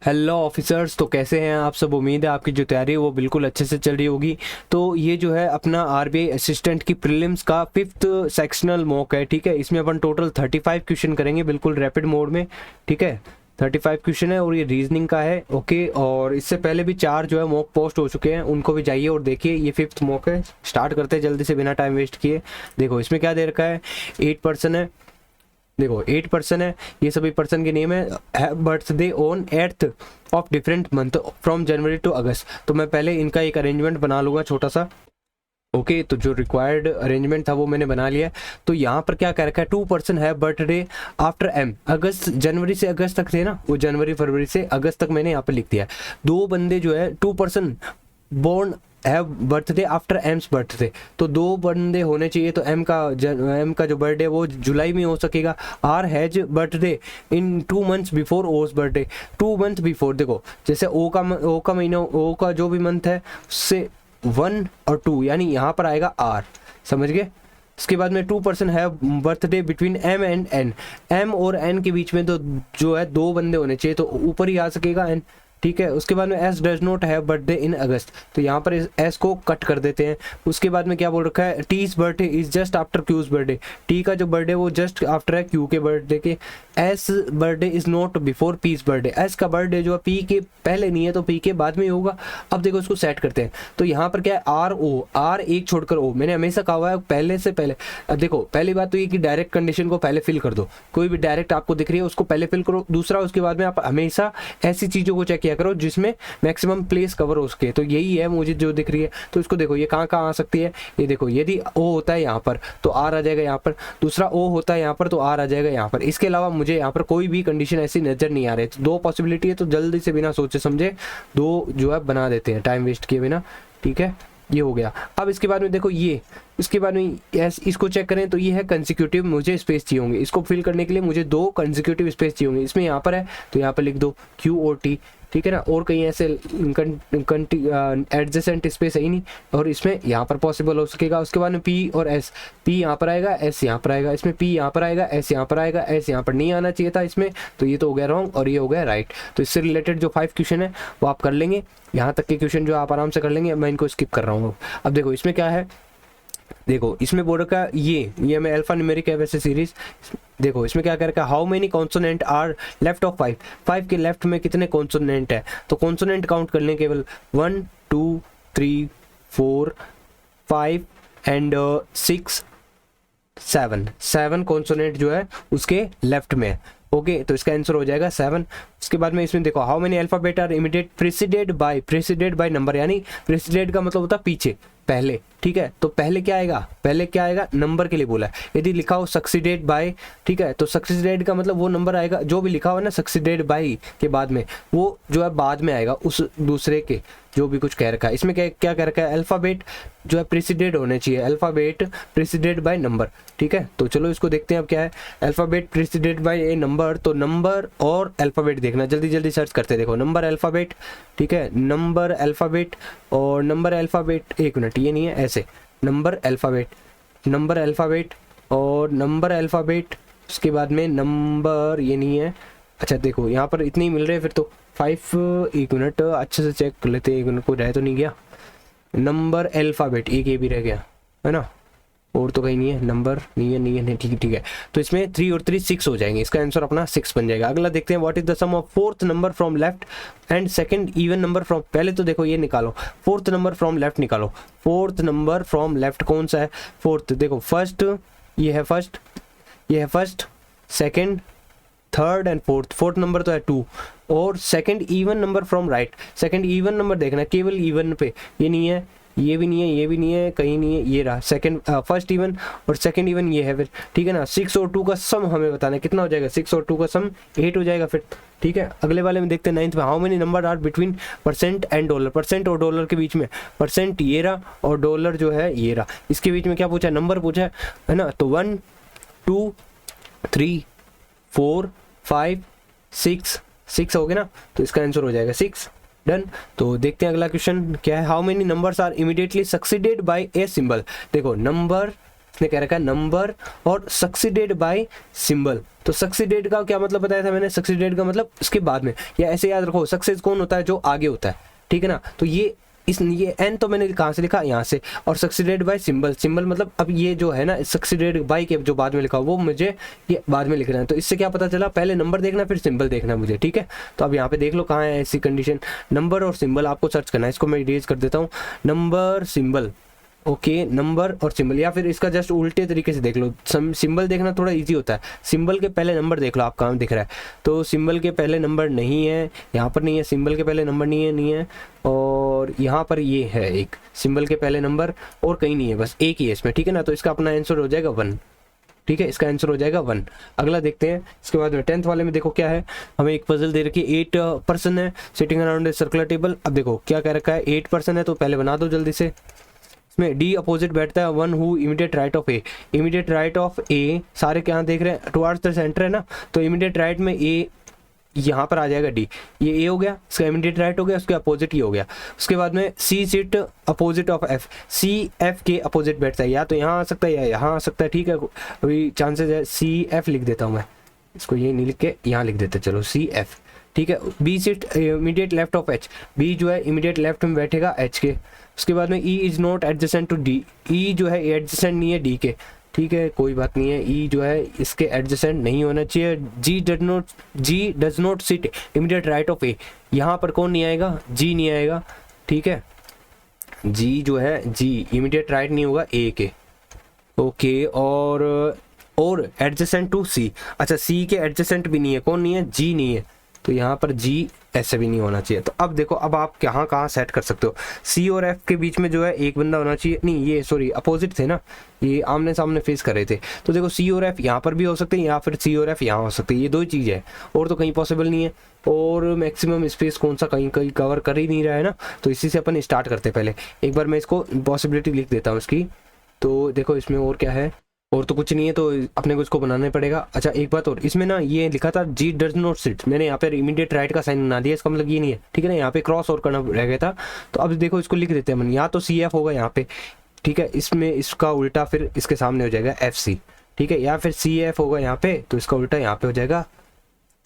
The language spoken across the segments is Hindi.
हेलो ऑफिसर्स, तो कैसे हैं आप सब। उम्मीद है आपकी जो तैयारी है वो बिल्कुल अच्छे से चल रही होगी। तो ये जो है अपना आरबीआई असिस्टेंट की प्रीलिम्स का 5th सेक्शनल मॉक है। ठीक है, इसमें अपन टोटल 35 क्वेश्चन करेंगे बिल्कुल रैपिड मोड में। ठीक है, 35 क्वेश्चन है और ये रीजनिंग का है। ओके, और इससे पहले भी 4 जो है मॉक पोस्ट हो चुके हैं, उनको भी जाइए और देखिए। ये 5th मॉक है। स्टार्ट करते हैं जल्दी से बिना टाइम वेस्ट किए। देखो इसमें क्या दे रखा है, 8% है। देखो 8% है, ये सभी पर्सन के नेम है। Birthday on 8th of different month from January to August. तो मैं पहले इनका एक अरेंजमेंट बना लूँगा छोटा सा। ओके, तो जो रिक्वायर्ड अरेंजमेंट था वो मैंने बना लिया है। तो यहाँ पर क्या कर रखा है, 2% है बर्थडे आफ्टर एम। अगस्त, जनवरी से अगस्त तक थे ना, वो जनवरी फरवरी से अगस्त तक मैंने यहाँ पर लिख दिया है। 2 बंदे जो है 2% बोर्न है बर्थडे आफ्टर एम्स बर्थडे। तो 2 बंदे होने चाहिए। तो एम का जो बर्थडे वो जुलाई में हो सकेगा। R has birthday in 2 months before O's birthday. 2 month before. देखो जैसे ओ का महीना, ओ का जो भी मंथ है उससे 1 और 2, यानी यहाँ पर आएगा आर। समझ गए। इसके बाद में 2% है birthday between M and N. M और एन के बीच में तो जो है 2 बंदे होने चाहिए, तो ऊपर ही आ सकेगा एन। ठीक है, उसके बाद में S does not have birthday in August. तो यहाँ पर एस को कट कर देते हैं। उसके बाद में क्या बोल रखा है, T's birthday is just after Q's birthday. T का जो बर्थडे वो जस्ट आफ्टर है क्यू के बर्थडे के। S birthday is not before P's birthday. S का बर्थडे जो है पी के पहले नहीं है तो पी के बाद में ही होगा। अब देखो इसको सेट करते हैं। तो यहाँ पर क्या है, आर ओ, आर एक छोड़कर ओ। मैंने हमेशा कहा हुआ है पहले से पहले। अब देखो पहली बात तो ये कि डायरेक्ट कंडीशन को पहले फिल कर दो। कोई भी डायरेक्ट आपको दिख रही है उसको पहले फिल करो। दूसरा, उसके बाद में आप हमेशा ऐसी चीज़ों को चेक किया करो जिसमें मैक्सिमम प्लेस कवर हो सके। तो यही है मुझे जो दिख रही है। तो इसको देखो ये कहाँ कहाँ आ सकती है। ये देखो यदि ओ होता है यहाँ पर तो आर आ जाएगा यहाँ पर। दूसरा ओ होता है यहाँ पर तो आर आ जाएगा यहाँ पर। इसके अलावा मुझे यहाँ पर कोई भी कंडीशन ऐसी नजर नहीं आ रही। तो 2 पॉसिबिलिटी है, तो जल्दी से बिना सोचे समझे 2 जो है बना देते हैं टाइम वेस्ट किए बिना। ठीक है, ये हो गया। अब इसके बाद में देखो ये, इसके बाद में इसको चेक करें तो ये है कंसेक्यूटिव। मुझे स्पेस चाहिए होंगे इसको फिल करने के लिए। मुझे 2 कंसेक्यूटिव स्पेस चाहिए होंगे। इसमें यहाँ पर है तो यहाँ पर लिख दो क्यू और टी। ठीक है ना, और कहीं ऐसे एडजेसेंट स्पेस है ही नहीं, और इसमें यहाँ पर पॉसिबल हो सकेगा। उसके बाद में पी और एस। पी यहाँ पर आएगा, एस यहाँ पर आएगा। इसमें पी यहाँ पर आएगा, एस यहाँ पर आएगा। एस यहाँ पर नहीं आना चाहिए था इसमें, तो ये तो हो गया रॉन्ग और ये हो गया राइट। तो इससे रिलेटेड जो 5 क्वेश्चन है वो आप कर लेंगे। यहाँ तक के क्वेश्चन जो आप आराम से कर लेंगे। मैं इनको स्किप कर रहा हूँ। अब देखो इसमें क्या है, देखो इसमें बोर्ड का ये मैं अल्फा न्यूमेरिक है वैसे सीरीज। देखो इसमें क्या कर रखा है, how many consonant are left of 5। 5 के लेफ्ट में कितने कॉन्सोनेंट है। तो कॉन्सोनेंट काउंट कर लें केवल 1 2 3 4 5 एंड 6 7 कॉन्सोनेंट जो है उसके लेफ्ट में। ओके, तो इसका आंसर हो जाएगा 7। उसके बाद में इसमें देखो, how many alphabet are immediate preceded by number. यानी प्रेसिडेड का मतलब होता है पीछे, पहले। ठीक है, तो पहले क्या आएगा नंबर के लिए बोला है। यदि लिखा हो सक्सीडेड बाय, ठीक है, तो सक्सीडेड का मतलब वो नंबर आएगा जो भी लिखा हुआ ना सक्सीडेड बाय के बाद में, वो जो है बाद में आएगा उस दूसरे के जो भी कुछ कह रखा है। इसमें क्या कह रखा है, अल्फाबेट जो है प्रेसिडेड होने चाहिए। Alphabet preceded by number. ठीक है, तो चलो इसको देखते हैं अब क्या है। अल्फाबेट प्रेसिडेड बाय ए नंबर। तो नंबर और अल्फाबेट देखना, जल्दी जल्दी सर्च करते देखो। नंबर अल्फाबेट, ठीक है, नंबर अल्फाबेट और नंबर अल्फाबेट। 1 मिनट, ये नहीं है, ऐसे नंबर अल्फाबेट और नंबर अल्फाबेट। उसके बाद में नंबर, ये नहीं है। अच्छा देखो यहाँ पर इतने ही मिल रहे हैं फिर तो 5। 1 मिनट अच्छे से चेक कर लेते हैं, 1 मिनट को रह तो नहीं गया। नंबर अल्फाबेट एक ये भी रह गया है ना, और तो कहीं नहीं है। नंबर नहीं है ठीक है। तो इसमें 3 और 3 6 हो जाएंगे। इसका आंसर अपना 6 बन जाएगा। अगला देखते हैं, what is the sum of 4th number from left and second even number from. पहले तो देखो ये निकालो, 4th नंबर फ्रॉम लेफ्ट निकालो। 4th नंबर फ्रॉम लेफ्ट कौन सा है, 4th। देखो फर्स्ट, ये है first, second, third and fourth number तो है 2। और second even number from right. Second even number देखना, केवल इवन पे। ये नहीं है, ये भी नहीं है, कहीं नहीं है। ये रहा सेकंड, फर्स्ट इवन और सेकंड इवन ये है फिर। ठीक है ना, 6 और 2 का सम हमें बताना है कितना हो जाएगा। 6 और 2 का सम 8 हो जाएगा फिर। ठीक है, अगले वाले में देखते हैं 9th में, how many number are between percent and dollar. Percent और डॉलर के बीच में, परसेंट ये रहा और डॉलर जो है ये रहा। इसके बीच में क्या पूछा है, नंबर पूछा है ना। तो 1 2 3 4 5 6 हो गया ना, तो इसका आंसर हो जाएगा 6। डन। तो देखते हैं अगला क्वेश्चन क्या है, how many numbers are immediately succeeded by a symbol. देखो नंबर इसने कह रखा है नंबर और सक्सीडेड बाय सिंबल। तो सक्सीडेड का क्या मतलब बताया था मैंने, सक्सीडेड का मतलब इसके बाद में, या ऐसे याद रखो सक्सेस कौन होता है, जो आगे होता है, ठीक है ना। तो ये एन तो मैंने कहाँ से लिखा, यहाँ से, और सक्सीडेड बाय सिंबल, सिंबल मतलब अब ये जो है ना सक्सीडेड बाय के जो बाद में लिखा वो मुझे ये बाद में लिखना है। तो इससे क्या पता चला, पहले नंबर देखना फिर सिंबल देखना मुझे, ठीक है। तो अब यहाँ पे देख लो कहाँ है ऐसी कंडीशन, नंबर और सिंबल आपको सर्च करना है। इसको मैं इरेज कर देता हूँ, नंबर सिंबल, ओके नंबर और सिंबल, या फिर इसका जस्ट उल्टे तरीके से देख लो, सिंबल देखना थोड़ा इजी होता है, सिंबल के पहले नंबर देख लो आप कहाँ दिख रहा है। तो सिंबल के पहले नंबर नहीं है, यहाँ पर नहीं है, सिंबल के पहले नंबर नहीं है, और यहाँ पर ये है एक सिंबल के पहले नंबर, और कहीं नहीं है, बस एक ही है इसमें, ठीक है ना। तो इसका अपना आंसर हो जाएगा 1, ठीक है, इसका आंसर हो जाएगा 1। अगला देखते हैं इसके बाद में 10th वाले में देखो क्या है, हमें एक पजल दे रखी है, 8 पर्सन है sitting around a circular table. अब देखो क्या कह रखा है, 8 पर्सन है, तो पहले बना दो जल्दी से। इसमें डी अपोजिट बैठता है one who immediate right of A, immediate right of A सारे क्या देख रहे हैं, टुवर्ड्स द सेंटर है ना, तो इमीडिएट राइट में ए यहाँ पर आ जाएगा डी, ये ए हो गया, इसका इमीडिएट राइट हो गया, उसके अपोजिट ये हो गया। उसके बाद में C sit opposite of F, C F के अपोजिट बैठता है, या तो यहाँ आ सकता है या यहाँ आ सकता है, ठीक है। अभी चांसेस है सी एफ लिख देता हूँ मैं, इसको ये नहीं लिख के यहाँ लिख देते, चलो सी एफ, ठीक है। B sit immediate left of H, B जो है इमीडिएट लेफ्ट में बैठेगा एच के। उसके बाद में E is not adjacent to D, E जो है एडजेसेंट नहीं है डी के, ठीक है, कोई बात नहीं है, ई जो है इसके एडजेसेंट नहीं होना चाहिए। G does not sit immediate right of A, यहाँ पर कौन नहीं आएगा, जी नहीं आएगा, ठीक है। जी जो है जी इमीडिएट राइट नहीं होगा ए के, ओके। और एडजेसेंट टू सी, अच्छा सी के एडजेसेंट भी नहीं है, कौन नहीं है, जी नहीं है, तो यहाँ पर जी ऐसे भी नहीं होना चाहिए। तो अब देखो अब आप कहाँ सेट कर सकते हो, सी और एफ के बीच में जो है एक बंदा होना चाहिए, नहीं ये सॉरी अपोजिट थे ना, ये आमने सामने फेस कर रहे थे, तो देखो सी और एफ यहाँ पर भी हो सकते हैं, या फिर सी और एफ यहाँ हो सकते हैं, ये दो ही चीज़ है, और तो कहीं पॉसिबल नहीं है। और मैक्सिमम स्पेस कौन सा कहीं कहीं कवर कर ही नहीं रहा है ना, तो इसी से अपन स्टार्ट करते पहले। एक बार मैं इसको पॉसिबिलिटी लिख देता हूँ इसकी, तो देखो इसमें और क्या है, और तो कुछ नहीं है, तो अपने को इसको बनाना पड़ेगा। अच्छा एक बात और, इसमें ना ये लिखा था जी डज नॉट सिट, मैंने यहाँ पे इमीडिएट राइट का साइन बना दिया, इसका मतलब ये नहीं है, ठीक है ना, यहाँ पे क्रॉस और करना रह गया था। तो अब देखो इसको लिख देते हैं अपन, या तो सी एफ होगा यहाँ पे, ठीक है, इसमें इसका उल्टा फिर इसके सामने हो जाएगा एफ सी, ठीक है, या फिर सी एफ होगा यहाँ पे, तो इसका उल्टा यहाँ पे हो जाएगा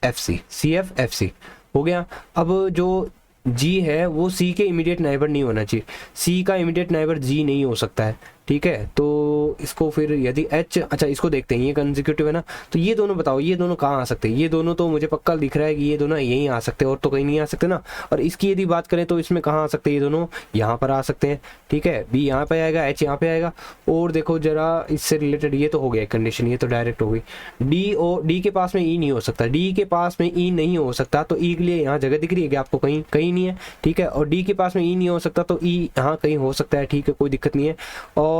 F C, C F F C हो गया। अब जो जी है वो सी के इमीडिएट नाइबर नहीं होना चाहिए, सी का इमीडिएट नाइबर जी नहीं हो सकता है, ठीक है। तो इसको फिर यदि एच, अच्छा इसको देखते हैं, ये कंसेक्यूटिव है ना, तो ये दोनों बताओ ये दोनों कहाँ आ सकते हैं, ये दोनों तो मुझे पक्का दिख रहा है कि ये दोनों यहीं आ सकते हैं, और तो कहीं नहीं आ सकते ना। और इसकी यदि बात करें तो इसमें कहाँ आ सकते हैं, ये दोनों यहाँ पर आ सकते हैं, ठीक है, बी यहाँ पे आएगा, एच यहाँ पे आएगा। और देखो जरा इससे रिलेटेड ये तो हो गया कंडीशन, ये तो डायरेक्ट हो गई। डी के पास में ई नहीं हो सकता, डी के पास में ई नहीं हो सकता, तो ई के लिए यहाँ जगह दिख रही है कि आपको कहीं कहीं नहीं है, ठीक है। और डी के पास में ई नहीं हो सकता, तो ई यहाँ कहीं हो सकता है, ठीक है, कोई दिक्कत नहीं है। और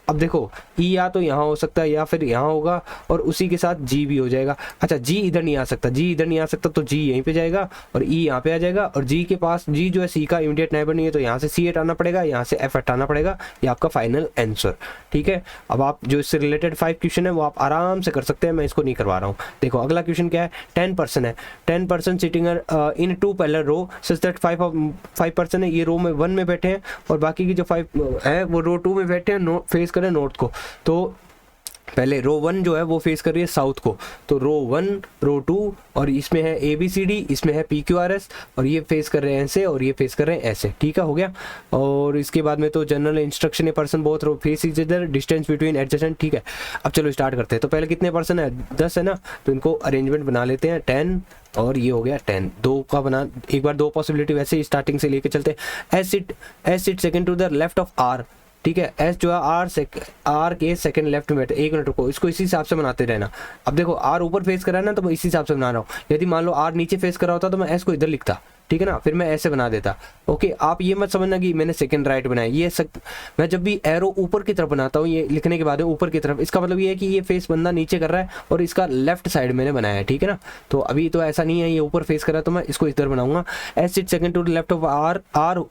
अब देखो ई या तो यहाँ हो सकता है या फिर यहाँ होगा, और उसी के साथ जी भी हो जाएगा। अच्छा जी इधर नहीं आ सकता, जी इधर नहीं आ सकता, तो जी यहीं पे जाएगा और ई यहाँ पे आ जाएगा। और जी के पास, जी जो है सी का इमीडिएट नाइबर नहीं है, तो यहाँ से सी हटाना पड़ेगा, यहाँ से एफ हटाना पड़ेगा, ये आपका फाइनल आंसर, ठीक है। अब आप जो इससे रिलेटेड 5 क्वेश्चन है वो आप आराम से कर सकते हैं, मैं इसको नहीं करवा रहा हूँ। देखो अगला क्वेश्चन क्या है, 10 पर्सन है, 10 person sitting in 2 parallel row such that 5 person है, ये रो में 1 में बैठे हैं, और बाकी की जो 5 है वो रो 2 में बैठे हैं, फेस करें नॉर्थ को। तो पहले रो 1 जो है वो फेस कर रही है साउथ को, तो रो 1 रो 2, और इसमें है ए बी सी डी, इसमें है पी क्यू आर एस, और ये फेस कर रहे हैं ऐसे और ये फेस कर रहे हैं ऐसे, ठीक है, हो गया। और इसके बाद में तो general instruction a person both row face each other, distance between adjacent, ठीक है। अब चलो स्टार्ट करते हैं। तो पहले कितने पर्सन है, 10 है ना, तो इनको अरेंजमेंट बना लेते हैं 10, और ये हो गया 10, 2 का बना, एक बार 2 पॉसिबिलिटी वैसे ही स्टार्टिंग से लेके चलते हैं। S sit second to the left of R, ठीक है, एस जो है आर के सेकंड लेफ्ट में बैठे। एक मिनट रुको, इसको इसी हिसाब से बनाते रहना। अब देखो आर ऊपर फेस करा है ना, तो मैं इसी हिसाब से बना रहा हूँ। यदि मान लो आर नीचे फेस करा होता तो मैं एस को इधर लिखता, ठीक है ना, फिर मैं ऐसे बना देता। ओके, आप ये मत समझना कि मैंने सेकंड राइट बनाया, ये मैं जब भी एरो ऊपर की तरफ बनाता हूँ, ये लिखने के बाद ऊपर की तरफ, इसका मतलब ये है कि ये फेस बंदा नीचे कर रहा है और इसका लेफ्ट साइड मैंने बनाया है, ठीक है ना। तो अभी तो ऐसा नहीं है, ये ऊपर फेस कर रहा है, तो मैं इसको इधर बनाऊंगा। S sit second to the left of R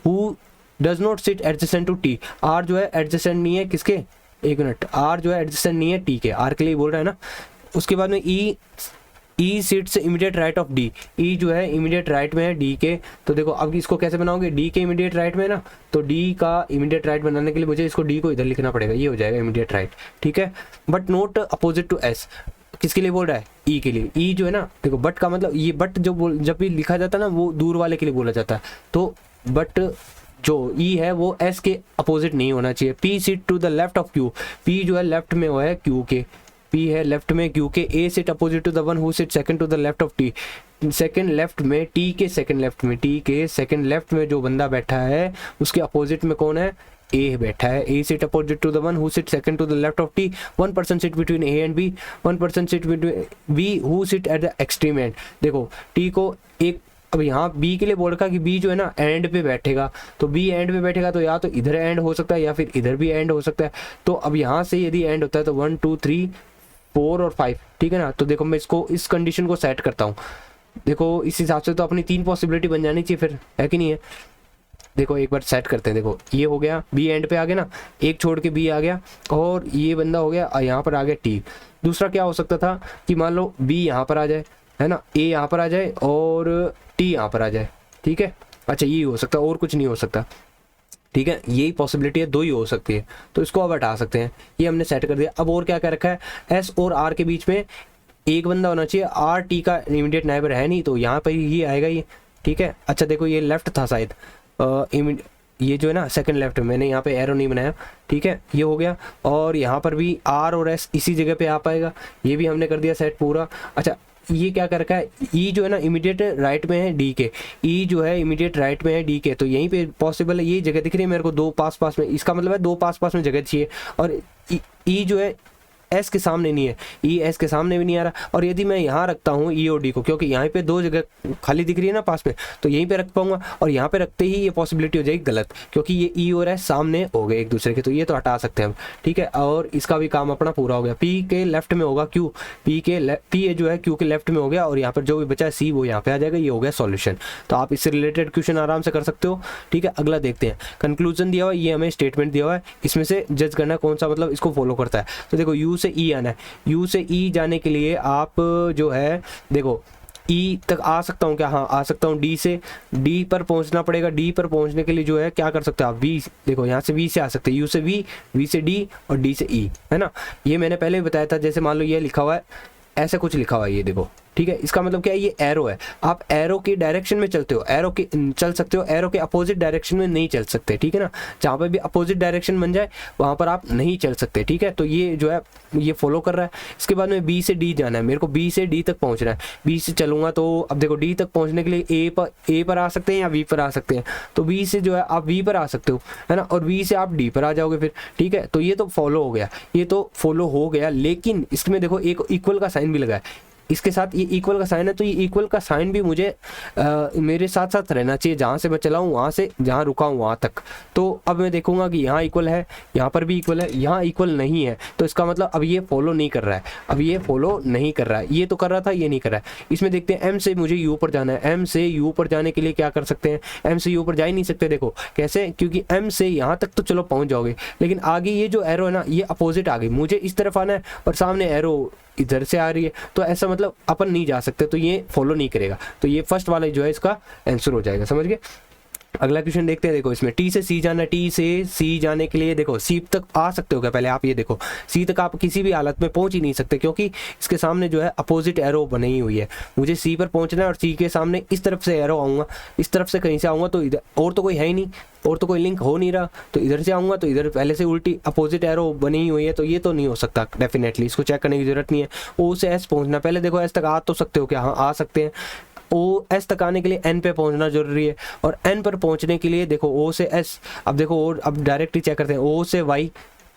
who does not sit adjacent to T, R जो है एडजेसेंट नहीं है किसके, एक मिनट, आर जो है एडजेसेंट नहीं है टी के, आर के लिए बोल रहा है ना। उसके बाद में E E sits immediate right of D, E जो है इमीडिएट राइट में है डी के। तो देखो अब इसको कैसे बनाओगे, डी के इमीडिएट राइट में है ना, तो डी का इमीडिएट राइट बनाने के लिए मुझे इसको डी को इधर लिखना पड़ेगा, ये हो जाएगा इमीडिएट राइट, ठीक है। But not opposite to S, किसके लिए बोल रहा है, ई के लिए। ई जो है ना देखो, बट का मतलब ये बट जब भी लिखा जाता है ना वो दूर वाले के लिए बोला जाता है, तो बट जो ई है वो एस के अपोजिट नहीं होना चाहिए। P sit to the left of Q, P जो है लेफ्ट में वो है क्यू के, पी है लेफ्ट में क्यू के। A sit opposite to the one who sit second to the left of T, second left में टी के सेकंड लेफ्ट में, टी के सेकंड लेफ्ट में जो बंदा बैठा है उसके अपोजिट में कौन है, ए बैठा है। A sit opposite to the one who sit second to the left of T, one person sit between A and B, one person sit between B who sit at the extreme end. देखो टी को एक, अब यहाँ बी के लिए बोल रखा कि बी जो है ना एंड पे बैठेगा, तो बी एंड पे बैठेगा तो या तो इधर एंड हो सकता है या फिर इधर भी एंड हो सकता है। तो अब यहाँ से यदि एंड होता है तो 1 2 3 4 और 5, ठीक है ना। तो देखो मैं इसको इस कंडीशन को सेट करता हूँ, देखो इस हिसाब से तो अपनी 3 पॉसिबिलिटी बन जानी चाहिए फिर, है कि नहीं है। देखो एक बार सेट करते हैं, देखो ये हो गया, बी एंड पे आ गया ना, एक छोड़ के बी आ गया, और ये बंदा हो गया यहाँ पर आ गया टी। दूसरा क्या हो सकता था कि मान लो बी यहाँ पर आ जाए, है ना, ए यहाँ पर आ जाए और टी यहाँ पर आ जाए, ठीक है। अच्छा ये हो सकता है, और कुछ नहीं हो सकता, ठीक है। यही पॉसिबिलिटी है, 2 ही हो सकती है, तो इसको अब हटा सकते हैं, ये हमने सेट कर दिया। अब और क्या कर रखा है, एस और आर के बीच में एक बंदा होना चाहिए, आर टी का इमीडिएट नाइबर है नहीं, तो यहाँ पर ही आएगा ये, ठीक है। अच्छा देखो ये लेफ्ट था शायद, ये जो है ना सेकंड लेफ्ट में, मैंने यहाँ पे एरो नहीं बनाया, ठीक है, ये हो गया। और यहाँ पर भी आर और एस इसी जगह पे आ पाएगा, ये भी हमने कर दिया सेट पूरा। अच्छा ये क्या कर रखा है, ई जो है ना इमीडिएट राइट में है डी के, ई जो है इमीडिएट राइट में है डी के, तो यहीं पे पॉसिबल है, ये जगह दिख रही है मेरे को 2 पास पास में, इसका मतलब है 2 पास पास में जगह चाहिए। और ई जो है एस के सामने नहीं है, ई एस के सामने भी नहीं आ रहा। और यदि मैं यहाँ रखता हूँ ई और डी को, क्योंकि यहाँ पे 2 जगह खाली दिख रही है ना पास में, तो यहीं पे रख पाऊंगा, और यहाँ पे रखते ही ये पॉसिबिलिटी हो जाएगी गलत, क्योंकि ये ई और एस सामने हो गए एक दूसरे के, तो ये तो हटा सकते हैं हम, ठीक है। और इसका भी काम अपना पूरा हो गया। पी के लेफ्ट में होगा क्यू, पी जो है क्यू के लेफ्ट में हो गया, और यहाँ पर जो भी बचा है सी वो यहाँ पे आ जाएगा, ये हो गया सॉल्यूशन। तो आप इससे रिलेटेड क्वेश्चन आराम से कर सकते हो, ठीक है। अगला देखते हैं, कंक्लूजन दिया हुआ है, ये हमें स्टेटमेंट दिया हुआ है, इसमें से जज करना कौन सा मतलब इसको फॉलो करता है। तो देखो यू से ई आना है, यू से ई जाने के लिए आप जो है देखो ई तक आ सकता हूँ क्या, हाँ आ सकता हूँ। डी से डी पर पहुंचना पड़ेगा, डी पर पहुंचने के लिए जो है क्या कर सकते हो आप, वी, देखो यहाँ से वी से आ सकते हैं, यू से वी, वी से डी और डी से ई, है ना। ये मैंने पहले भी बताया था, जैसे मान लो ये लिखा हुआ है, ऐसा कुछ लिखा हुआ है, ये देखो, ठीक है। इसका मतलब क्या है, ये एरो है, आप एरो की डायरेक्शन में चलते हो, एरो के चल सकते हो, एरो के अपोजिट डायरेक्शन में नहीं चल सकते, ठीक है ना। जहाँ पे भी अपोजिट डायरेक्शन बन जाए वहाँ पर आप नहीं चल सकते, ठीक है। तो ये जो है ये फॉलो कर रहा है। इसके बाद में बी से डी जाना है, मेरे को बी से डी तक पहुँचना है, बी से चलूंगा तो अब देखो डी तक पहुँचने के लिए ए पर आ सकते हैं या वी पर आ सकते हैं, तो बी से जो है आप वी पर आ सकते हो, है ना, और वी से आप डी पर आ जाओगे फिर, ठीक है। तो ये तो फॉलो हो गया, ये तो फॉलो हो गया, लेकिन इसमें देखो एक इक्वल का साइन भी लगा है, इसके साथ ये इक्वल का साइन है, तो ये इक्वल का साइन भी मुझे मेरे साथ साथ रहना चाहिए, जहाँ से मैं चला हूँ वहाँ से जहाँ रुका हूँ वहाँ तक। तो अब मैं देखूंगा कि यहाँ इक्वल है, यहाँ पर भी इक्वल है, यहाँ इक्वल नहीं है, तो इसका मतलब अब ये फॉलो नहीं कर रहा है, अब ये फॉलो नहीं कर रहा है, ये तो कर रहा था ये नहीं कर रहा है। इसमें देखते हैं एम से मुझे यू पर जाना है, एम से यू पर जाने के लिए क्या कर सकते हैं, एम से यू पर जा ही नहीं सकते, देखो कैसे, क्योंकि एम से यहाँ तक तो चलो पहुँच जाओगे, लेकिन आगे ये जो एरो है ना ये अपोजिट आ गई, मुझे इस तरफ आना है और सामने एरो इधर से आ रही है, तो ऐसा मतलब अपन नहीं जा सकते, तो ये फॉलो नहीं करेगा। तो ये फर्स्ट वाला जो है इसका आंसर हो जाएगा, समझ गए। अगला क्वेश्चन देखते हैं, देखो इसमें टी से सी जाना है, टी से सी जाने के लिए देखो सी तक आ सकते हो क्या, पहले आप ये देखो सी तक आप किसी भी हालत में पहुंच ही नहीं सकते, क्योंकि इसके सामने जो है अपोजिट एरो बनी हुई है, मुझे सी पर पहुंचना है और सी के सामने इस तरफ से एरो आऊँगा, इस तरफ से कहीं से आऊँगा, तो इधर और तो कोई है ही नहीं, और तो कोई लिंक हो नहीं रहा, तो इधर से आऊँगा तो इधर पहले से उल्टी अपोजिट एरो बनी हुई है, तो ये तो नहीं हो सकता डेफिनेटली, इसको चेक करने की जरूरत नहीं है। ओ से एस पहुँचना, पहले देखो एस तक आ तो सकते हो क्या, हाँ आ सकते हैं। ओ एस तक आने के लिए एन पे पहुंचना जरूरी है, और एन पर पहुंचने के लिए देखो ओ से एस, अब देखो और अब डायरेक्टली चेक करते हैं, ओ से वाई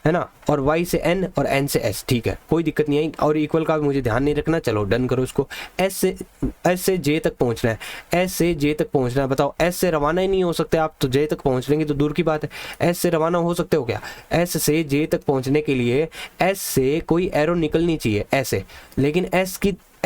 है ना, और y से n और n से s, ठीक है कोई दिक्कत नहीं आई, और इक्वल का मुझे ध्यान नहीं रखना, चलो डन करो इसको। s से j तक पहुंचना है, s से j तक पहुंचना है, बताओ s से रवाना ही नहीं हो सकते आप, तो j तक पहुंच लेंगे तो दूर की बात है, s से रवाना हो सकते हो क्या, s से j तक पहुंचने के लिए s से कोई एरो निकलनी चाहिए ऐसे, लेकिन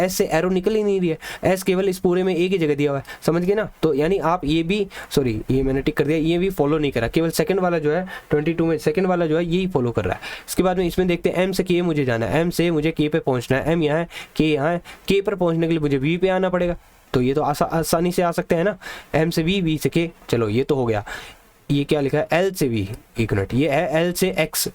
एस से एरो निकल ही नहीं रही है, एस केवल इस पूरे में एक ही जगह दिया हुआ है, समझ गए ना। तो यानी आप ये भी, सॉरी ये मैंने टिक कर दिया, ये भी फॉलो नहीं करा, केवल सेकंड वाला जो है 22 में सेकंड वाला जो है यही फॉलो कर रहा है। इसके बाद में इसमें देखते हैं एम से के मुझे जाना है, एम से मुझे के पे पहुंचना है, एम यहाँ है, के यहाँ है, के पर पहुंचने के लिए मुझे वी पे आना पड़ेगा, तो ये तो आसानी से आ सकते हैं ना, एम से वी, वी से के, चलो ये तो हो गया। ये क्या लिखा है, एल से वी, एक मिनट, ये है एल से एक्स,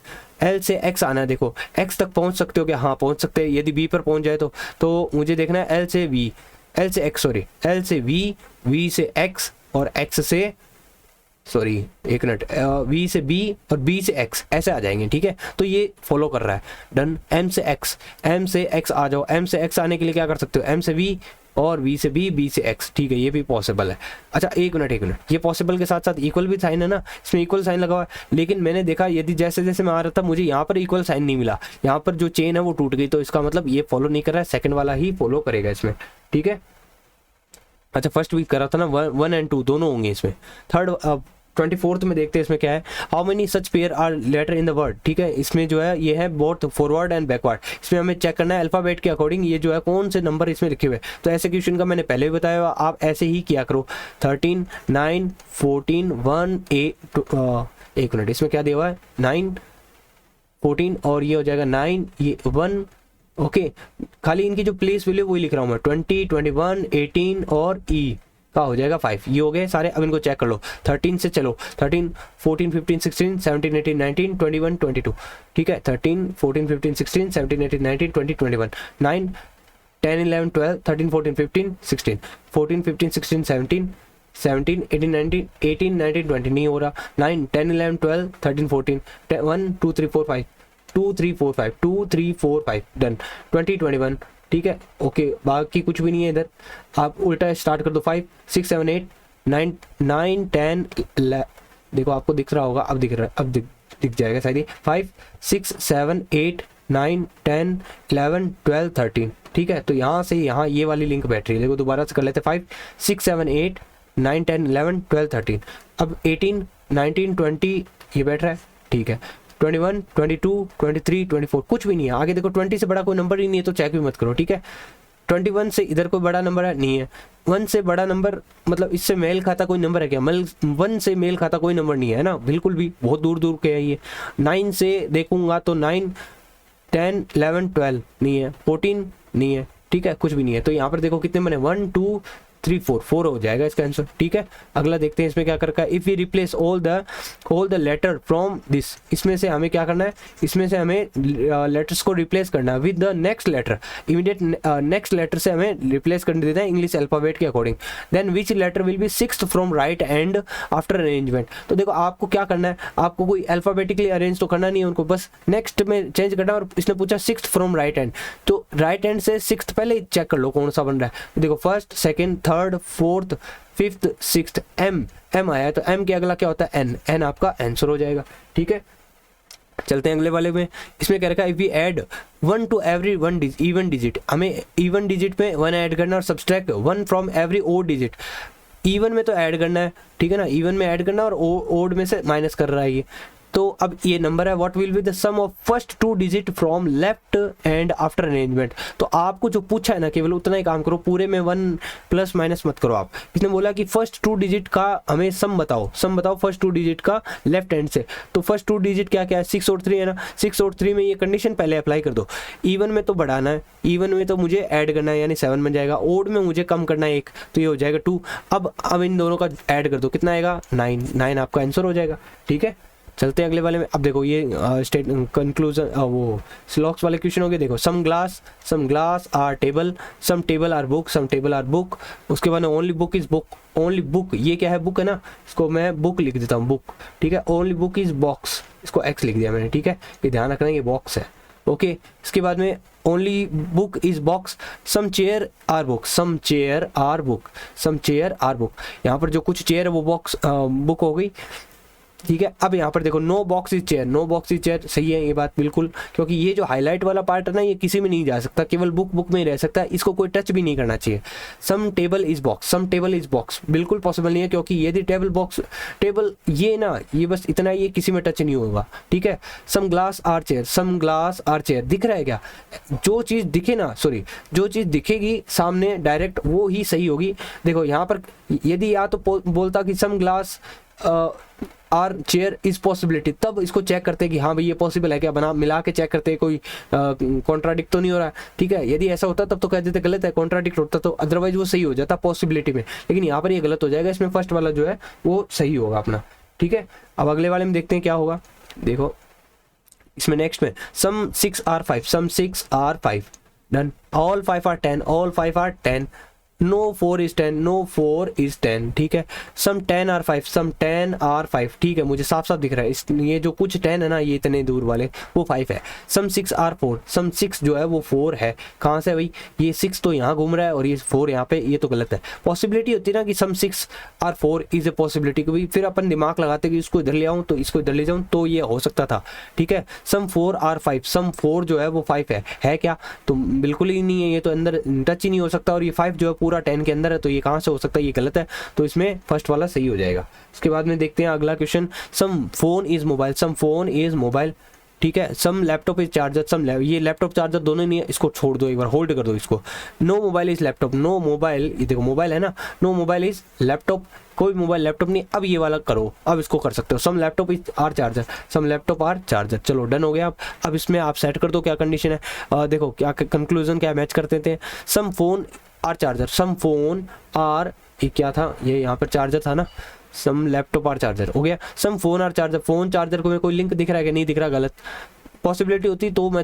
एल से एक्स आना है, देखो एक्स तक पहुंच सकते हो क्या, हाँ पहुंच सकते हैं, यदि बी पर पहुंच जाए तो मुझे देखना है एल से वी, एल से एक्स, सॉरी एल से वी, वी से एक्स और एक्स से, सॉरी एक मिनट, वी से बी और बी से एक्स, ऐसे आ जाएंगे, ठीक है। तो ये फॉलो कर रहा है, डन। एम से एक्स, एम से एक्स आ जाओ, एम से एक्स आने के लिए क्या कर सकते हो, एम से वी और वी से बी, बी से एक्स, ठीक है, ये भी पॉसिबल है। अच्छा एक मिनट, ये पॉसिबल के साथ साथ इक्वल भी साइन है ना, इसमें इक्वल साइन लगा हुआ है, लेकिन मैंने देखा यदि जैसे जैसे मैं आ रहा था मुझे यहाँ पर इक्वल साइन नहीं मिला, यहाँ पर जो चेन है वो टूट गई, तो इसका मतलब ये फॉलो नहीं कर रहा है, सेकंड वाला ही फॉलो करेगा इसमें, ठीक है। अच्छा फर्स्ट वीक करा था ना, 1 and 2 दोनों होंगे इसमें। थर्ड 24th में देखते हैं इसमें क्या है, how many such pair are letter in the word, ठीक है। इसमें जो है ये है बोथ फॉरवर्ड एंड बैकवर्ड, इसमें हमें चेक करना है अल्फाबेट के अकॉर्डिंग ये जो है कौन से नंबर इसमें लिखे हुए। तो ऐसे क्वेश्चन का मैंने पहले भी बताया, आप ऐसे ही किया करो, 13 9 14 1 8 एक मिनट, इसमें क्या दिया हुआ है 9 14 और ये हो जाएगा 9 ये 1, ओके। खाली इनकी जो प्लेस वैल्यू वही लिख रहा हूँ मैं, 20 21 18 और ई का हो जाएगा 5, ये हो गए सारे। अब इनको चेक कर लो, 13 से चलो, 13 14 15 16 17 18 19 21 22, ठीक है। 13 14 15 16 17 18 19 20 21 9 10 11 12 13 14 15 16 14 15 16 17 17 18 19 18 19 20 नहीं हो रहा, 9 10 11 12 13 14 1 2 3 4 5 2 3 4 5 2 3 4 5 डन, 20 21, ठीक है, ओके। बाकी कुछ भी नहीं है इधर, आप उल्टा स्टार्ट कर दो, 5 6 7 8 9 9 10 देखो आपको दिख रहा होगा, अब दिख रहा है, अब दिख जाएगा शायद, 5 6 7 8 9 10 11 12 13, ठीक है। तो यहाँ से यहाँ ये वाली लिंक बैठ रही है, देखो दोबारा से कर लेते, 5 6 7 8 9 10 11 12 13, अब 18 19 20 ये बैठ रहा है, ठीक है। 21 22 23 24 कुछ भी नहीं है आगे, देखो 20 से बड़ा कोई नंबर ही नहीं है, तो चेक भी मत करो, ठीक है। 21 से इधर कोई बड़ा नंबर है नहीं है, 1 से बड़ा नंबर मतलब इससे मेल खाता कोई नंबर है क्या, 1 से मेल खाता कोई नंबर नहीं है ना, बिल्कुल भी, बहुत दूर दूर के है ये। 9 से देखूंगा तो 9 10 11 12 नहीं है, 14 नहीं है, ठीक है, कुछ भी नहीं है। तो यहाँ पर देखो कितने बने, 1 2 3 4 हो जाएगा इसका आंसर, ठीक है। अगला देखते हैं इसमें क्या कर रखा है, if we replace all the letter from this, इसमें से हमें क्या करना है, इसमें से हमें लेटर्स को रिप्लेस करना है with the next letter, immediate next letter से हमें रिप्लेस कर देना है इंग्लिश अल्फाबेट के according. Then which letter will be 6th from right end after arrangement. तो देखो आपको क्या करना है, आपको कोई अल्फाबेटिकली अरेंज तो करना नहीं है उनको, बस नेक्स्ट में चेंज करना है। और इसने पूछा 6th फ्रॉम राइट एंड, तो राइट एंड से 6th पहले चेक कर लो कौन सा बन रहा है। देखो first second third fourth fifth sixth, M आया, तो एम के अगला क्या होता है एन आपका आंसर हो जाएगा, ठीक है। चलते हैं अगले वाले में, इसमें क्या रखा है, if we add 1 to every even digit, हमें इवन डिजिट में 1 ऐड करना और subtract 1 from every odd digit. Even में तो ऐड करना है, ठीक है ना, इवन में ऐड करना और ओड में से माइनस कर रहा है ये। तो अब ये नंबर है, what will be the sum of first 2 digit from left end after arrangement. तो आपको जो पूछा है ना केवल उतना ही काम करो, पूरे में 1 प्लस माइनस मत करो आप। इसने बोला कि फर्स्ट 2 डिजिट का हमें सम बताओ फर्स्ट 2 डिजिट का लेफ्ट हैंड से। तो फर्स्ट 2 डिजिट क्या क्या है, 6 और 3 है ना, 6 और 3 में ये कंडीशन पहले अप्लाई कर दो। इवन में तो बढ़ाना है, इवन में तो मुझे ऐड करना है यानी 7 बन जाएगा, ओड में मुझे कम करना है 1 तो ये हो जाएगा 2। अब इन दोनों का ऐड कर दो, कितना आएगा 9 आपका आंसर हो जाएगा, ठीक है। चलते हैं अगले वाले में। अब देखो ये स्टेट कंक्लूजन वो स्लॉक्स वाले क्वेश्चन हो गए। देखो some glass are table, some table are book, उसके बाद only book is book, only book ये क्या है, बुक है ना, इसको मैं बुक लिख देता हूँ, बुक, ठीक है। ओनली बुक इज बॉक्स, इसको एक्स लिख दिया मैंने, ठीक है, ये ध्यान रखना ये बॉक्स है, ओके। इसके बाद में only book is box, some chair are book, यहाँ पर जो कुछ चेयर है वो बुक हो गई, ठीक है। अब यहाँ पर देखो no box is chair, no box is chair सही है ये बात बिल्कुल, क्योंकि ये जो हाईलाइट वाला पार्ट है ना, ये किसी में नहीं जा सकता, केवल बुक में ही रह सकता है, इसको कोई टच भी नहीं करना चाहिए। Some table is box, some table is box बिल्कुल पॉसिबल नहीं है, क्योंकि यदि टेबल ये ना, ये बस इतना, ये किसी में टच नहीं होगा, ठीक है। Some glass are chair, some glass are chair दिख रहा है क्या? जो चीज़ दिखे ना, सॉरी, जो चीज़ दिखेगी सामने डायरेक्ट वो ही सही होगी। देखो यहाँ पर यदि या तो बोलता कि some glass are chair is possibility, तब इसको चेक करते हैं कि हाँ भाई ये पॉसिबल है क्या, बना मिला के चेक करते हैं कोई कॉन्ट्राडिक्ट तो नहीं हो रहा है, ठीक है। यदि ऐसा होता तब तो कह देते गलत है, कॉन्ट्राडिक्ट होता तो अदरवाइज वो सही हो जाता पॉसिबिलिटी में, लेकिन यहाँ पर ये गलत हो जाएगा, इसमें फर्स्ट वाला जो है वो सही होगा अपना, ठीक है। अब अगले वाले में देखते हैं क्या होगा। देखो इसमें नेक्स्ट में some 6 are 5, some 6 are 5 done, all 5 are 10, all 5 are 10, no 4 is 10, no 4 is 10, ठीक है। सम 10 आर 5, सम 10 आर 5, ठीक है, मुझे साफ साफ दिख रहा है, इस ये जो कुछ 10 है ना, ये इतने दूर वाले वो 5 है। सम 6 आर 4, सम 6 जो है वो 4 है, कहाँ से भाई, ये 6 तो यहाँ घूम रहा है और ये 4 यहाँ पे, ये तो गलत है। पॉसिबिलिटी होती है ना कि सम 6 आर 4 इज ए पॉसिबिलिटी, क्योंकि फिर अपन दिमाग लगाते कि इसको इधर ले आऊँ तो इसको इधर ले जाऊँ, तो ये हो सकता था, ठीक है। सम 4 आर 5, सम 4 जो है वो 5 है क्या, तो बिल्कुल ही नहीं है, ये तो अंदर टच ही नहीं हो सकता, और ये 5 जो है पूरा 10 के अंदर है, तो ये कहाँ से हो सकता है, ये गलत है, तो इसमें फर्स्ट वाला सही हो जाएगा। इसके बाद में देखते हैं अगला question, some phone is mobile, some phone is mobile, ठीक है। सम लैपटॉप इज चार्जर, ये लैपटॉप चार्जर दोनों नहीं है, इसको छोड़ दो, एक बार होल्ड कर दो इसको। No mobile is laptop, no mobile, ये देखो मोबाइल है ना, नो मोबाइल इज लैपटॉप, कोई मोबाइल लैपटॉप नहीं। अब ये वाला करो, अब इसको कर सकते हो, some laptop is are charger, some laptop are charger, चलो डन हो गया। अब इसमें आप सेट कर दो क्या कंडीशन है, देखो क्या कंक्लूजन क्या मैच करते थे। Some phone are charger, some phone are, ये क्या था, ये यहाँ पर चार्जर था ना, सम लैपटॉप आर चार्जर हो गया। Some phone are charger, phone charger को मैं कोई लिंक दिख रहा है कि नहीं दिख रहा, गलत। पॉसिबिलिटी होती तो मैं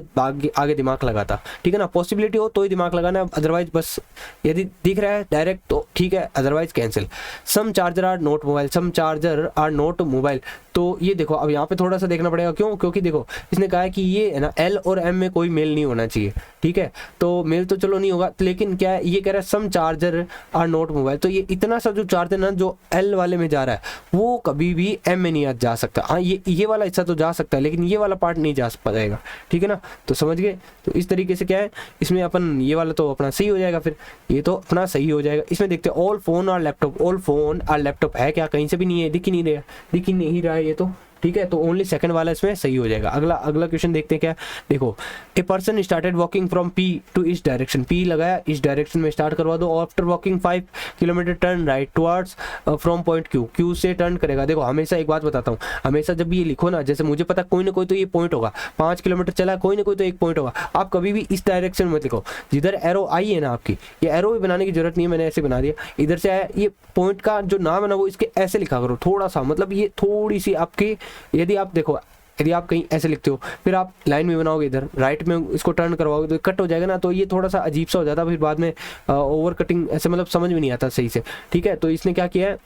आगे दिमाग लगाता, ठीक है ना, पॉसिबिलिटी हो तो ही दिमाग लगाना, अदरवाइज बस यदि दिख रहा है डायरेक्ट तो ठीक है, otherwise cancel. Some charger are not mobile, some charger are not mobile, तो ये देखो अब यहाँ पे थोड़ा सा देखना पड़ेगा, क्यों, क्योंकि देखो इसने कहा है कि ये है ना एल और एम में कोई मेल नहीं होना चाहिए, ठीक है, तो मेल तो चलो नहीं होगा, लेकिन क्या है, ये कह रहा है सम चार्जर आर नॉट मोबाइल, तो ये इतना सा जो चार्जर ना जो एल वाले में जा रहा है वो कभी भी एम में नहीं जा सकता। हाँ ये वाला हिस्सा तो जा सकता है, लेकिन ये वाला पार्ट नहीं जा पाएगा, ठीक है ना, तो समझ गए। तो इस तरीके से क्या है, इसमें अपन ये वाला तो अपना सही हो जाएगा, फिर ये तो अपना सही हो जाएगा। इसमें देखते हैं all phone are laptop, all phone are laptop है क्या, कहीं से भी नहीं है, दिख ही नहीं रहा है ये तो, ठीक है, तो ओनली सेकंड वाला इसमें सही हो जाएगा। अगला क्वेश्चन देखते हैं क्या, देखो a person started walking from P to इस डायरेक्शन, पी लगाया, इस डायरेक्शन में स्टार्ट करवा दो, after walking 5 kilometre turn right towards from point Q, Q से टर्न करेगा। देखो हमेशा एक बात बताता हूँ, हमेशा जब भी ये लिखो ना, जैसे मुझे पता कोई ना कोई तो ये पॉइंट होगा, 5 किलोमीटर चला कोई ना कोई तो एक पॉइंट होगा, आप कभी भी इस डायरेक्शन में मत लिखो, जिधर एरो आई है ना आपकी, ये एरो भी बनाने की जरूरत नहीं है, मैंने ऐसे बना दिया, इधर से आया, ये पॉइंट का जो नाम है ना वो इसके ऐसे लिखा करो थोड़ा सा, मतलब ये थोड़ी सी आपकी, यदि आप देखो यदि आप कहीं ऐसे लिखते हो फिर आप लाइन में बनाओगे, इधर राइट में इसको टर्न करवाओगे तो कट हो जाएगा ना, तो ये थोड़ा सा अजीब सा हो जाता है, फिर बाद में ओवर कटिंग ऐसे मतलब समझ में नहीं आता सही से, ठीक है। तो इसने क्या किया है,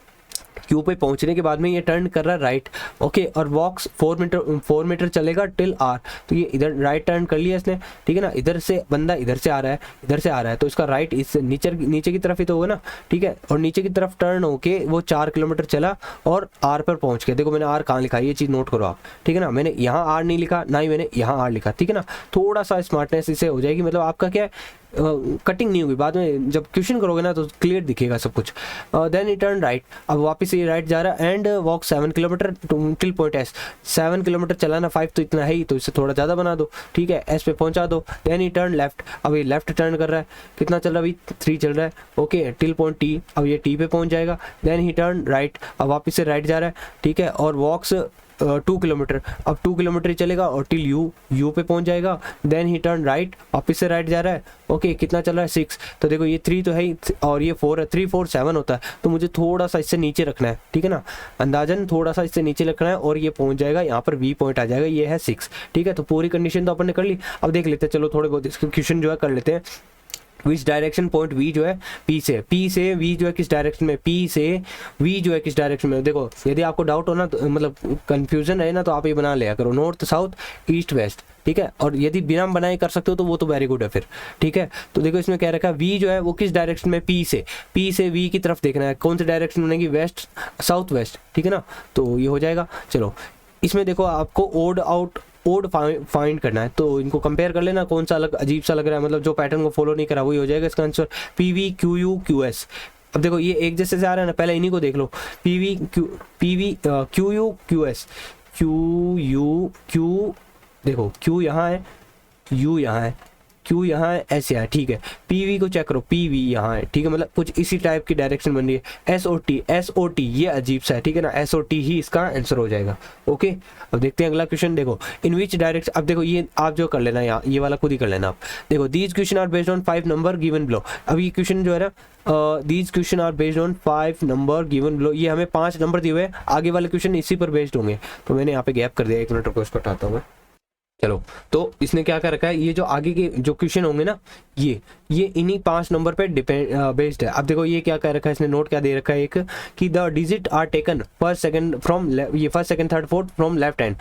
क्यू पे पहुंचने के बाद में ये टर्न कर रहा है राइट, ओके, और वॉक्स 4 मीटर चलेगा टिल आर, तो ये इधर राइट टर्न कर लिया इसने, ठीक है ना, इधर से बंदा इधर से आ रहा है, तो इसका राइट इस नीचे की तरफ ही तो होगा ना, ठीक है, और नीचे की तरफ टर्न होके वो 4 किलोमीटर चला और आर पर पहुंच गया। देखो मैंने आर कहाँ लिखा है, ये चीज़ नोट करो आप, ठीक है ना, मैंने यहाँ आर नहीं लिखा, ना ही मैंने यहाँ आर लिखा, ठीक है ना, थोड़ा सा स्मार्टनेस इससे हो जाएगी, मतलब आपका क्या है कटिंग नहीं होगी, बाद में जब क्वेश्चन करोगे ना तो क्लियर दिखेगा सब कुछ। देन ही टर्न राइट, अब वापस ये राइट जा रहा है and walk 7 kilometre till point S, 7 kilometre चलाना, 5 तो इतना है ही, तो इससे थोड़ा ज़्यादा बना दो, ठीक है, एस पे पहुंचा दो। देन ही टर्न लेफ्ट, अब ये लेफ्ट टर्न कर रहा है, कितना चल रहा है अभी 3 चल रहा है, ओके, टिल पॉइंट टी, अब ये टी पे पहुंच जाएगा। देन ही टर्न राइट, अब वापस से राइट जा रहा है, ठीक है, और वॉक्स 2 किलोमीटर, अब 2 किलोमीटर ही चलेगा और टिल यू पे पहुंच जाएगा। देन ही टर्न राइट, वापस से राइट जा रहा है, ओके, कितना चल रहा है 6, तो देखो ये 3 तो है और ये 4 है, 3 4 7 होता है, तो मुझे थोड़ा सा इससे नीचे रखना है, ठीक है ना, अंदाजन थोड़ा सा इससे नीचे रखना है और ये पहुंच जाएगा यहाँ पर वी पॉइंट आ जाएगा, ये है 6, ठीक है। तो पूरी कंडीशन तो अपन ने कर ली, अब देख लेते हैं, चलो थोड़े बहुत इसके क्वेश्चन जो है कर लेते हैं। विच डायरेक्शन पॉइंट वी जो है पी से वी जो है किस डायरेक्शन में, पी से वी जो है किस डायरेक्शन में। देखो यदि आपको डाउट हो ना तो मतलब कंफ्यूजन है ना, तो आप ये बना लिया करो, नॉर्थ साउथ ईस्ट वेस्ट, ठीक है, और यदि बिना बनाए कर सकते हो तो वो तो वेरी गुड है फिर, ठीक है। तो देखो इसमें कह रखा है वी जो है वो किस डायरेक्शन में, पी से वी की तरफ देखना है, कौन सी डायरेक्शन बनेगी, वेस्ट साउथ वेस्ट, ठीक है ना, तो ये हो जाएगा। चलो इसमें देखो आपको ओड फाइंड करना है, तो इनको कंपेयर कर लेना कौन सा अलग अजीब सा लग रहा है, मतलब जो पैटर्न को फॉलो नहीं करा वही हो जाएगा इसका answer, P V Q U Q S. अब देखो ये एक जैसे से आ रहा है ना, पहले इन्हीं को देख लो, P V Q U Q S, Q U Q, देखो क्यू यहाँ है, यू यहाँ है, क्यू यहाँ है, एस यहाँ है, ठीक है। पीवी को चेक करो, पीवी यहाँ है, ठीक है, मतलब कुछ इसी टाइप की डायरेक्शन बन रही है। एस ओ टी ये अजीब सा है, ठीक है ना, एस ओ टी ही इसका आंसर हो जाएगा। ओके, अब देखते हैं अगला क्वेश्चन। देखो इन विच डायरेक्शन, अब देखो ये आप जो कर लेना, यहाँ ये वाला खुद ही कर लेना आप। देखो these question are based on 5 number given below. अब ये क्वेश्चन जो है ना, these question are based on 5 number given below, ये हमें 5 नंबर दिए हुए, आगे वाले क्वेश्चन इसी पर बेस्ड होंगे। तो मैंने यहाँ पे गैप कर दिया, 1 मिनट रुको, इसको हटाता हूँ मैं। चलो तो इसने क्या कर रखा है, ये जो आगे के जो क्वेश्चन होंगे ना, ये इन्हीं 5 नंबर पे डिपेंड बेस्ड है। अब देखो ये क्या कह रखा है, इसने नोट क्या दे रखा है एक, कि the digit are taken first second from, ये first second third fourth from left hand.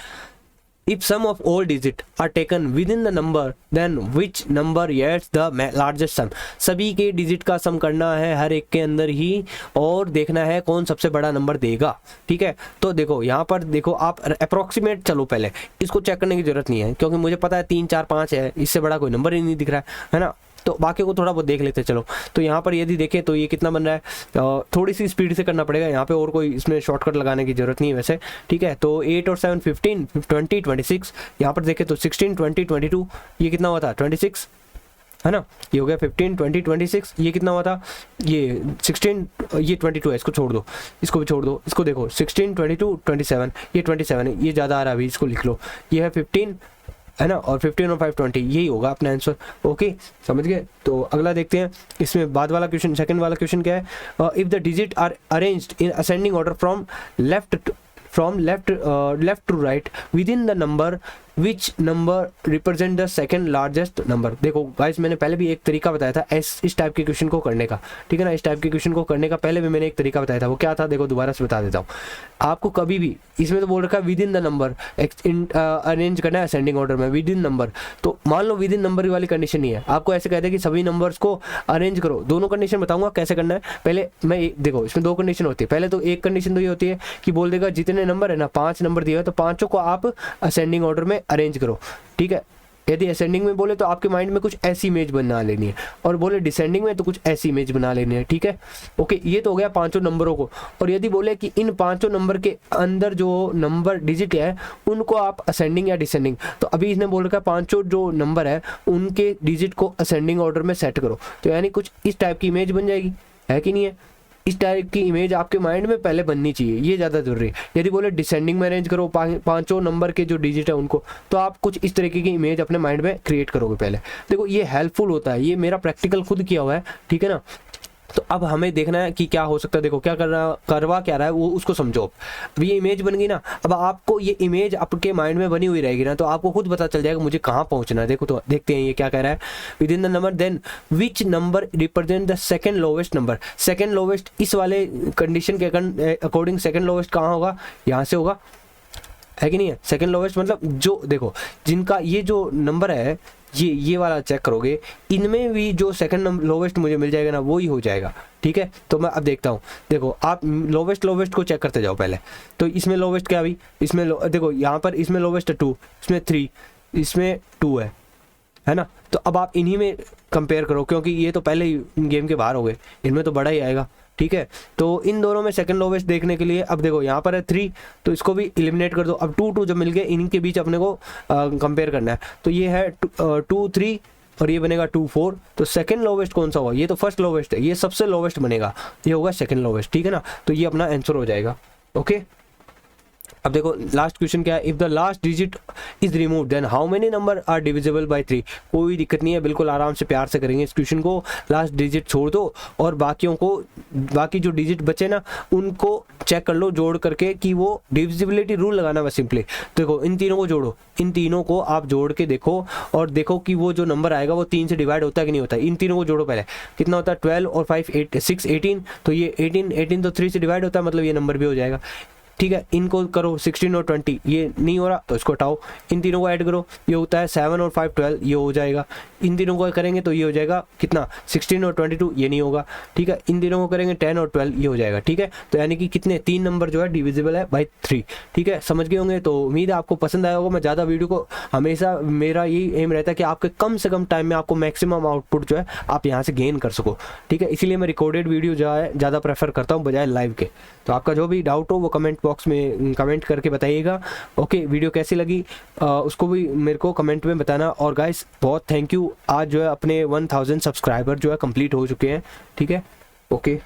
If sum of all digits are taken within the number, then which number yields the largest sum? सभी के डिजिट का सम करना है हर एक के अंदर ही, और देखना है कौन सबसे बड़ा नंबर देगा, ठीक है। तो देखो यहाँ पर देखो आप अप्रोक्सीमेट चलो, पहले इसको चेक करने की जरूरत नहीं है, क्योंकि मुझे पता है 3 4 5 है, इससे बड़ा कोई नंबर ही नहीं दिख रहा है ना, तो बाकी को थोड़ा बहुत देख लेते हैं। चलो तो यहाँ पर यदि देखें तो ये कितना बन रहा है, थोड़ी सी स्पीड से करना पड़ेगा यहाँ पे, और कोई इसमें शॉर्टकट लगाने की जरूरत नहीं है वैसे, ठीक है। तो 8 और 7 15 20 26, यहाँ पर देखें तो 16 20 22, ये कितना हुआ था 26, है ना, ये हो गया 15 20 26, ये कितना हुआ था, ये 16, ये 22 है, इसको छोड़ दो, इसको भी छोड़ दो, इसको देखो 16 22 27, ये 27 है, ये ज़्यादा आ रहा है अभी, इसको लिख लो, ये है 15, है ना, और 15 और 5 20, यही होगा अपना आंसर। ओके समझ गए। तो अगला देखते हैं, इसमें बाद वाला क्वेश्चन, सेकंड वाला क्वेश्चन क्या है, if the digit are arranged in ascending order from left to right within the number, which number represent the second largest number. देखो गाइस मैंने पहले भी एक तरीका बताया था इस टाइप के क्वेश्चन को करने का, ठीक है ना, इस टाइप के क्वेश्चन को करने का पहले भी मैंने एक तरीका बताया था, वो क्या था देखो दोबारा से बता देता हूँ आपको। कभी भी इसमें तो बोल रखा है within the number arrange करना है असेंडिंग ऑर्डर में, विद इन नंबर, तो मान लो विद इन नंबर वाली कंडीशन नहीं है, आपको ऐसे कहते हैं कि सभी नंबर्स को अरेंज करो। दोनों कंडीशन बताऊंगा कैसे करना है, पहले मैं देखो इसमें 2 कंडीशन होती है। पहले तो एक कंडीशन तो ये होती है कि बोल देगा जितने नंबर है ना, 5 नंबर दिए तो 5 को आप असेंडिंग ऑर्डर में अरेंज करो, ठीक है। यदि असेंडिंग में बोले तो आपके माइंड में कुछ ऐसी इमेज बना लेनी है, और बोले डिसेंडिंग में तो कुछ ऐसी इमेज बना लेनी है, ठीक है। ओके ये तो हो गया 5 नंबरों को, और यदि बोले कि इन 5 नंबर के अंदर जो नंबर डिजिट है उनको आप असेंडिंग या डिसेंडिंग, तो अभी इसने बोल रखा है 5 जो नंबर है उनके डिजिट को असेंडिंग ऑर्डर में सेट करो, तो यानी कुछ इस टाइप की इमेज बन जाएगी, है कि नहीं है। इस टाइप की इमेज आपके माइंड में पहले बननी चाहिए, ये ज़्यादा जरूरी है। यदि बोले डिसेंडिंग में अरेंज करो 5 नंबर के जो डिजिट है उनको, तो आप कुछ इस तरीके की इमेज अपने माइंड में क्रिएट करोगे पहले। देखो ये हेल्पफुल होता है, ये मेरा प्रैक्टिकल खुद किया हुआ है, ठीक है ना। तो अब हमें देखना है कि क्या हो सकता है, देखो क्या करवा क्या रहा है वो उसको समझो। अब ये इमेज बन गई ना, अब आपको ये इमेज आपके माइंड में बनी हुई रहेगी ना, तो आपको खुद पता चल जाएगा मुझे कहाँ पहुँचना है। देखो तो देखते हैं ये क्या कह रहा है, within the number then which number represent the second lowest number. Second lowest इस वाले कंडीशन के अकॉर्डिंग सेकंड लोवेस्ट कहाँ होगा, यहाँ से होगा, है कि नहीं है। सेकंड लोवेस्ट मतलब जो देखो जिनका ये जो नंबर है ये वाला चेक करोगे, इनमें भी जो सेकंड लोवेस्ट मुझे मिल जाएगा ना वो ही हो जाएगा, ठीक है। तो मैं अब देखता हूँ, देखो आप लोवेस्ट को चेक करते जाओ पहले। तो इसमें लोवेस्ट क्या अभी, इसमें देखो यहाँ पर इसमें लोवेस्ट 2, इसमें 3, इसमें 2 है ना। तो अब आप इन्हीं में कंपेयर करो, क्योंकि ये तो पहले ही गेम के बाहर हो गए, इनमें तो बड़ा ही आएगा, ठीक है। तो इन दोनों में सेकंड लोवेस्ट देखने के लिए अब देखो यहाँ पर है 3, तो इसको भी एलिमिनेट कर दो। अब 2 जब मिल गए इनके बीच अपने को कंपेयर करना है, तो ये है 2 3 और ये बनेगा 2 4। तो सेकंड लोवेस्ट कौन सा होगा, ये तो फर्स्ट लोवेस्ट है, ये सबसे लोवेस्ट बनेगा, ये होगा सेकंड लोवेस्ट, ठीक है ना। तो ये अपना आंसर हो जाएगा। ओके अब देखो लास्ट क्वेश्चन क्या है, if the last digit is remove then how many number are divisible by 3। कोई दिक्कत नहीं है, बिल्कुल आराम से प्यार से करेंगे इस क्वेश्चन को। लास्ट डिजिट छोड़ दो और बाकियों को, बाकी जो डिजिट बचे ना उनको चेक कर लो जोड़ करके कि वो डिविजिबिलिटी रूल लगाना बस सिंपली। देखो इन तीनों को जोड़ो, इन तीनों को आप जोड़ के देखो और देखो कि वो जो नंबर आएगा वो 3 से डिवाइड होता है कि नहीं होता है। इन तीनों को जोड़ो पहले, कितना होता है 12 और 5 8 6 18। तो ये 18 तो 3 से डिवाइड होता है, मतलब ये नंबर भी हो जाएगा। ठीक है, इनको करो 16 और 20, ये नहीं हो रहा तो इसको हटाओ, इन तीनों को ऐड करो, ये होता है 7 और 5 12, ये हो जाएगा। इन तीनों को करेंगे तो ये हो जाएगा कितना 16 और 22, ये नहीं होगा। ठीक है, इन तीनों को करेंगे 10 और 12, ये हो जाएगा। ठीक है, तो यानी कि कितने 3 नंबर जो है डिविजिबल है बाई 3। ठीक है, समझ गए होंगे। तो उम्मीद है आपको पसंद आया होगा। मैं ज़्यादा वीडियो को हमेशा मेरा यही एम रहता है कि आपके कम से कम टाइम में आपको मैक्सिमम आउटपुट जो है आप यहाँ से गेन कर सको। ठीक है, इसीलिए मैं रिकॉर्डेड वीडियो जो है ज़्यादा प्रेफर करता हूँ बजाय लाइव के। तो आपका जो भी डाउट हो वो कमेंट बॉक्स में कमेंट करके बताइएगा। ओके, वीडियो कैसी लगी उसको भी मेरे को कमेंट में बताना। और गाइस बहुत थैंक यू, आज जो है अपने 1000 सब्सक्राइबर जो है कंप्लीट हो चुके हैं। ठीक है, ओके।